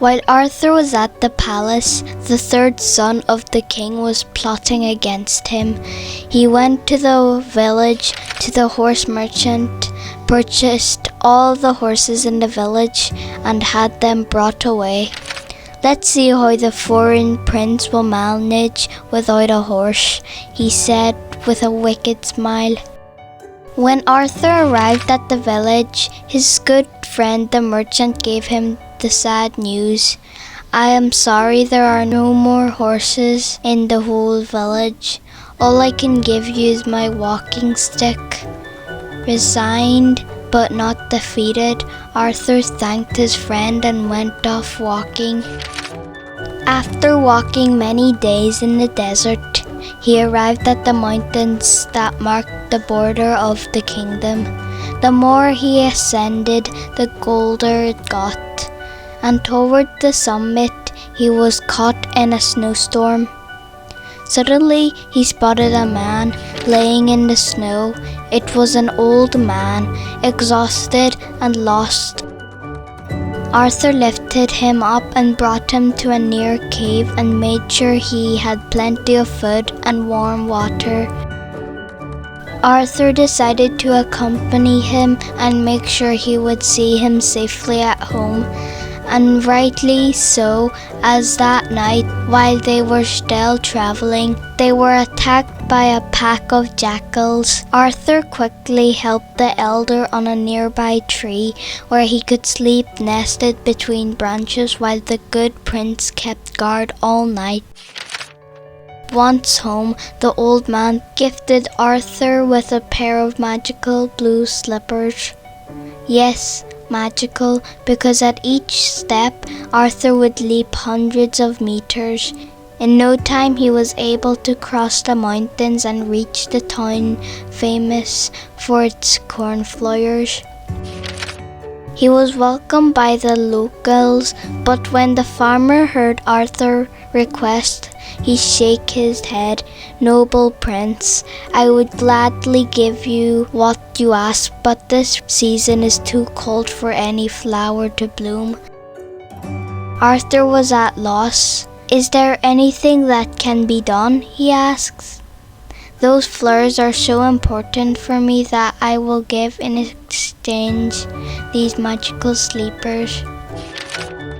While Arthur was at the palace, the third son of the king was plotting against him. He went to the village to the horse merchant, purchased all the horses in the village, and had them brought away. "Let's see how the foreign prince will manage without a horse," he said with a wicked smile. When Arthur arrived at the village, his good friend the merchant gave him the sad news. "I am sorry there are no more horses in the whole village. All I can give you is my walking stick." Resigned but not defeated, Arthur thanked his friend and went off walking. After walking many days in the desert, he arrived at the mountains that marked the border of the kingdom. The more he ascended, the colder it got, and toward the summit he was caught in a snowstorm. Suddenly he spotted a man laying in the snow. It was an old man, exhausted and lost. Arthur lifted him up and brought him to a near cave and made sure he had plenty of food and warm water. Arthur decided to accompany him and make sure he would see him safely at home. And rightly so, as that night, while they were still traveling, they were attacked by a pack of jackals. Arthur quickly helped the elder on a nearby tree where he could sleep nested between branches while the good prince kept guard all night. Once home, the old man gifted Arthur with a pair of magical blue slippers. Yes, magical, because at each step Arthur would leap hundreds of meters. In no time he was able to cross the mountains and reach the town famous for its cornflowers. He was welcomed by the locals, but when the farmer heard Arthur's request, he shook his head. "Noble prince, I would gladly give you what you ask, but this season is too cold for any flower to bloom." Arthur was at loss. "Is there anything that can be done?" he asked. "Those flowers are so important for me that I will give in exchange these magical sleepers."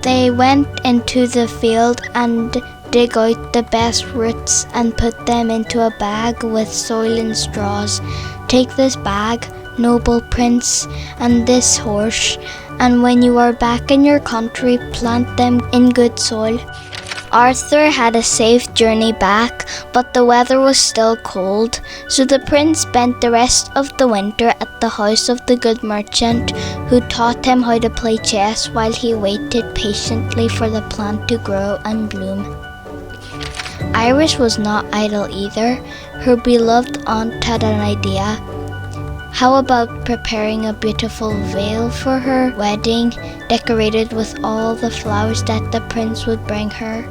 They went into the field and dig out the best roots and put them into a bag with soil and straws. "Take this bag, noble prince, and this horse, and when you are back in your country, plant them in good soil." Arthur had a safe journey back, but the weather was still cold, so the prince spent the rest of the winter at the house of the good merchant, who taught him how to play chess while he waited patiently for the plant to grow and bloom. Iris was not idle either. Her beloved aunt had an idea. How about preparing a beautiful veil for her wedding, decorated with all the flowers that the prince would bring her?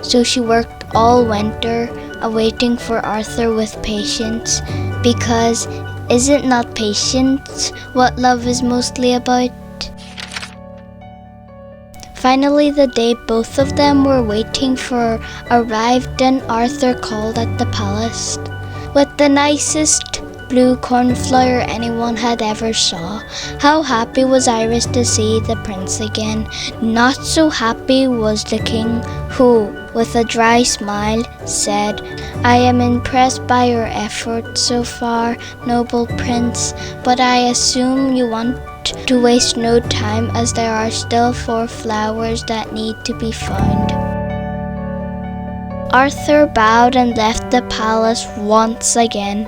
So she worked all winter, awaiting for Arthur with patience, because isn't not patience what love is mostly about? Finally, the day both of them were waiting for arrived, and Arthur called at the palace with the nicest blue cornflower anyone had ever saw. How happy was Iris to see the prince again. Not so happy was the king, who, with a dry smile, said, "I am impressed by your efforts so far, noble prince, but I assume you want to waste no time, as there are still 4 flowers that need to be found." Arthur bowed and left the palace once again.